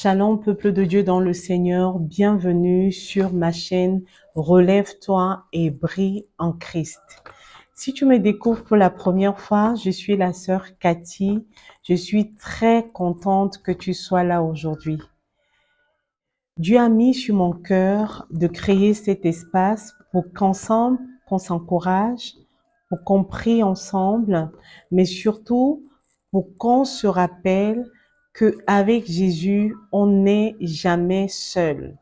Shalom, peuple de Dieu dans le Seigneur, bienvenue sur ma chaîne Relève-toi et brille en Christ. Si tu me découvres pour la première fois, je suis la sœur Cathy. Je suis très contente que tu sois là aujourd'hui. Dieu a mis sur mon cœur de créer cet espace pour qu'ensemble, qu'on s'encourage, pour qu'on prie ensemble, mais surtout pour qu'on se rappelle qu'avec Jésus, on n'est jamais seul.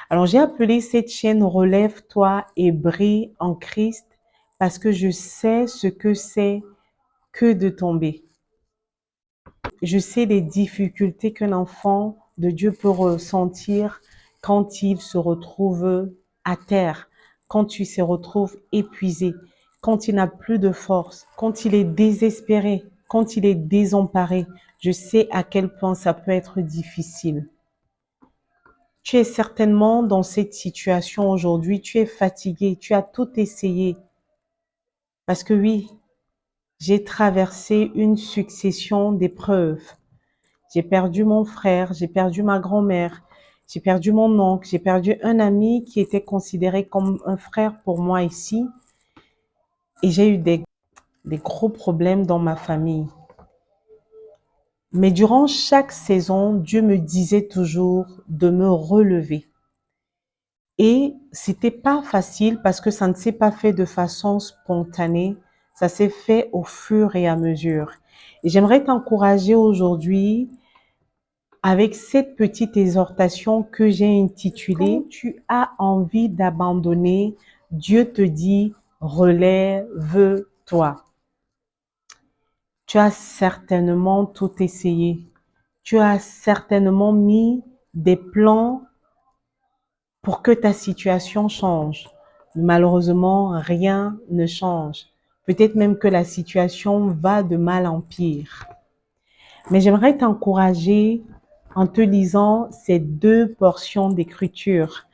Alors j'ai appelé cette chaîne Relève-toi et brille en Christ parce que je sais ce que c'est que de tomber. Je sais les difficultés qu'un enfant de Dieu peut ressentir quand il se retrouve à terre, quand il se retrouve épuisé, quand il n'a plus de force, quand il est désespéré, quand il est désemparé. Je sais à quel point ça peut être difficile. Tu es certainement dans cette situation aujourd'hui, tu es fatigué, tu as tout essayé. Parce que oui, j'ai traversé une succession d'épreuves. J'ai perdu mon frère, j'ai perdu ma grand-mère, j'ai perdu mon oncle, j'ai perdu un ami qui était considéré comme un frère pour moi ici. Et j'ai eu des gros problèmes dans ma famille. Mais durant chaque saison, Dieu me disait toujours de me relever. Et c'était pas facile parce que ça ne s'est pas fait de façon spontanée, ça s'est fait au fur et à mesure. Et j'aimerais t'encourager aujourd'hui avec cette petite exhortation que j'ai intitulée « Tu as envie d'abandonner, Dieu te dit « Relève-toi ». Tu as certainement tout essayé. Tu as certainement mis des plans pour que ta situation change. Malheureusement, rien ne change. Peut-être même que la situation va de mal en pire. Mais j'aimerais t'encourager en te lisant ces deux portions d'écriture.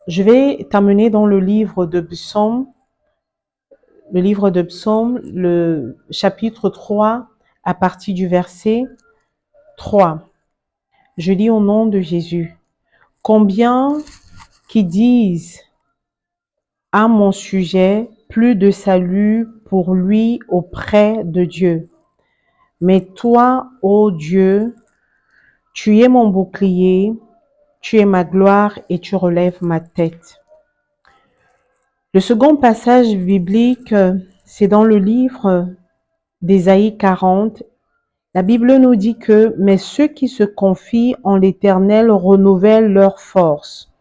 Je vais t'amener dans le livre de Psaume, le chapitre 3, à partir du verset 3. Je lis au nom de Jésus. Combien qui disent à mon sujet plus de salut pour lui auprès de Dieu. Mais toi, ô Dieu, tu es mon bouclier, tu es ma gloire et tu relèves ma tête. Le second passage biblique, c'est dans le livre d'Ésaïe 40. La Bible nous dit que « Mais ceux qui se confient en l'Éternel renouvellent leur force.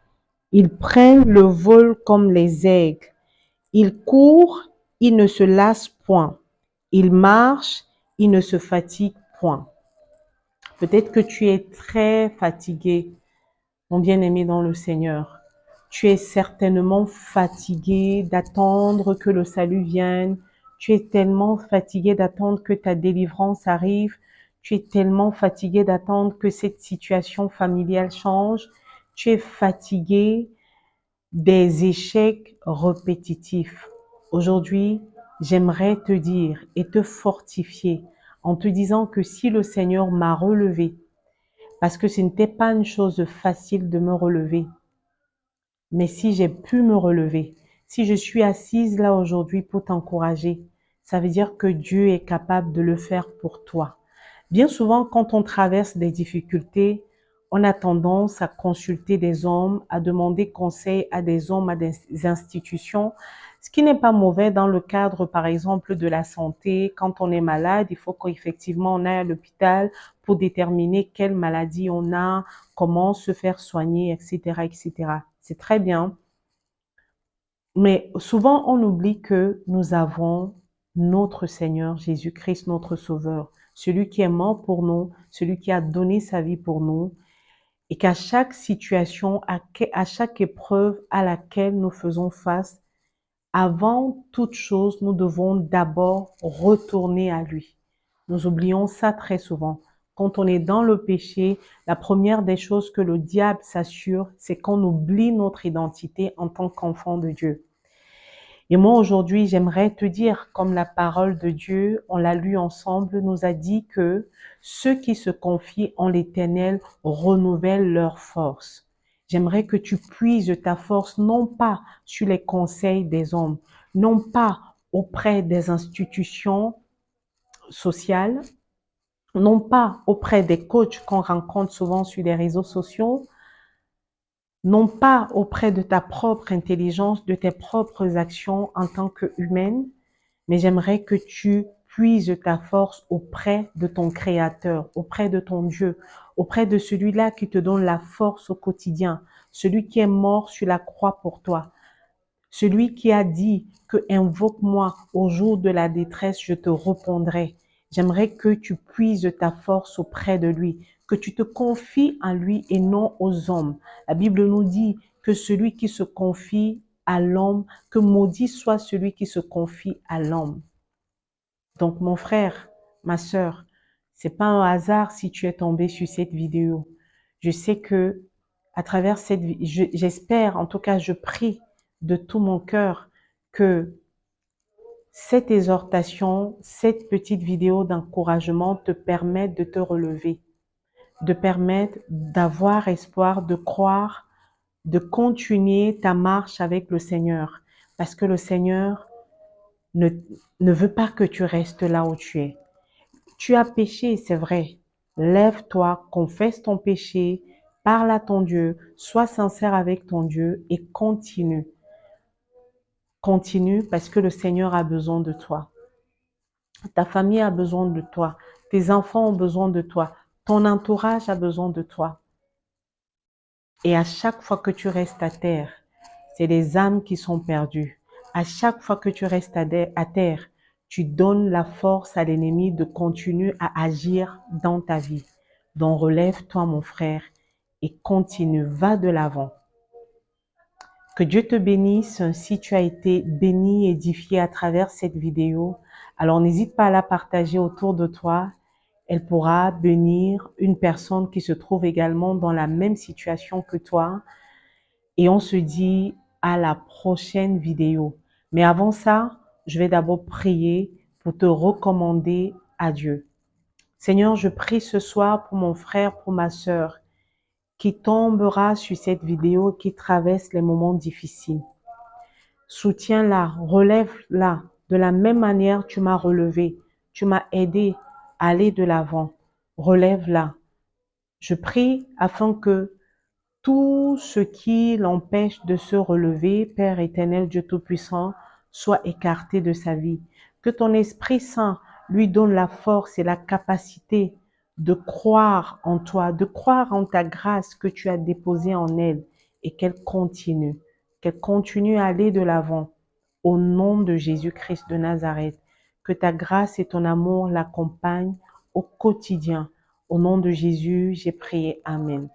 Ils prennent le vol comme les aigles. Ils courent, ils ne se lassent point. Ils marchent, ils ne se fatiguent point. » Peut-être que tu es très fatigué, mon bien-aimé dans le Seigneur. Tu es certainement fatigué d'attendre que le salut vienne. Tu es tellement fatigué d'attendre que ta délivrance arrive. Tu es tellement fatigué d'attendre que cette situation familiale change. Tu es fatigué des échecs répétitifs. Aujourd'hui, j'aimerais te dire et te fortifier en te disant que si le Seigneur m'a relevé, parce que ce n'était pas une chose facile de me relever, mais si j'ai pu me relever, si je suis assise là aujourd'hui pour t'encourager, ça veut dire que Dieu est capable de le faire pour toi. Bien souvent, quand on traverse des difficultés, on a tendance à consulter des hommes, à demander conseil à des hommes, à des institutions, ce qui n'est pas mauvais dans le cadre, par exemple, de la santé. Quand on est malade, il faut qu'effectivement on aille à l'hôpital pour déterminer quelle maladie on a, comment se faire soigner, etc., etc. C'est très bien. Mais souvent, on oublie que nous avons notre Seigneur Jésus-Christ, notre Sauveur, celui qui est mort pour nous, celui qui a donné sa vie pour nous, et qu'à chaque situation, à chaque épreuve à laquelle nous faisons face, avant toute chose, nous devons d'abord retourner à lui. Nous oublions ça très souvent. Quand on est dans le péché, la première des choses que le diable s'assure, c'est qu'on oublie notre identité en tant qu'enfant de Dieu. Et moi, aujourd'hui, j'aimerais te dire, comme la parole de Dieu, on l'a lu ensemble, nous a dit que ceux qui se confient en l'Éternel renouvellent leur force. J'aimerais que tu puises ta force non pas sur les conseils des hommes, non pas auprès des institutions sociales, non pas auprès des coachs qu'on rencontre souvent sur les réseaux sociaux, non pas auprès de ta propre intelligence, de tes propres actions en tant qu'humaine, mais j'aimerais que tu puises ta force auprès de ton Créateur, auprès de ton Dieu, auprès de celui-là qui te donne la force au quotidien, celui qui est mort sur la croix pour toi, celui qui a dit que invoque-moi au jour de la détresse, je te répondrai. J'aimerais que tu puises ta force auprès de lui, que tu te confies en lui et non aux hommes. La Bible nous dit que celui qui se confie à l'homme, que maudit soit celui qui se confie à l'homme. Donc mon frère, ma sœur, c'est pas un hasard si tu es tombé sur cette vidéo. Je sais que à travers cette j'espère, en tout cas je prie de tout mon cœur que cette exhortation, cette petite vidéo d'encouragement te permette de te relever, de permettre d'avoir espoir, de croire, de continuer ta marche avec le Seigneur. Parce que le Seigneur ne, ne veut pas que tu restes là où tu es. Tu as péché, c'est vrai. Lève-toi, confesse ton péché, parle à ton Dieu, sois sincère avec ton Dieu et continue. Continue parce que le Seigneur a besoin de toi. Ta famille a besoin de toi. Tes enfants ont besoin de toi. Ton entourage a besoin de toi. Et à chaque fois que tu restes à terre, c'est les âmes qui sont perdues. À chaque fois que tu restes à terre, tu donnes la force à l'ennemi de continuer à agir dans ta vie. Donc relève-toi mon frère et continue, va de l'avant. Que Dieu te bénisse si tu as été béni, édifié à travers cette vidéo. Alors n'hésite pas à la partager autour de toi. Elle pourra bénir une personne qui se trouve également dans la même situation que toi. Et on se dit à la prochaine vidéo. Mais avant ça, je vais d'abord prier pour te recommander à Dieu. Seigneur, je prie ce soir pour mon frère, pour ma sœur, qui tombera sur cette vidéo, qui traverse les moments difficiles. Soutiens-la, relève-la. De la même manière, tu m'as relevé, tu m'as aidé à aller de l'avant. Relève-la. Je prie afin que tout ce qui l'empêche de se relever, Père éternel, Dieu Tout-Puissant, soit écarté de sa vie. Que ton Esprit Saint lui donne la force et la capacité de croire en toi, de croire en ta grâce que tu as déposée en elle et qu'elle continue à aller de l'avant. Au nom de Jésus-Christ de Nazareth, que ta grâce et ton amour l'accompagnent au quotidien. Au nom de Jésus, j'ai prié. Amen.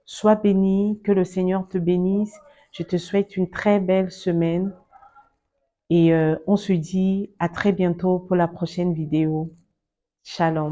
Sois béni, que le Seigneur te bénisse. Je te souhaite une très belle semaine et on se dit à très bientôt pour la prochaine vidéo. Shalom.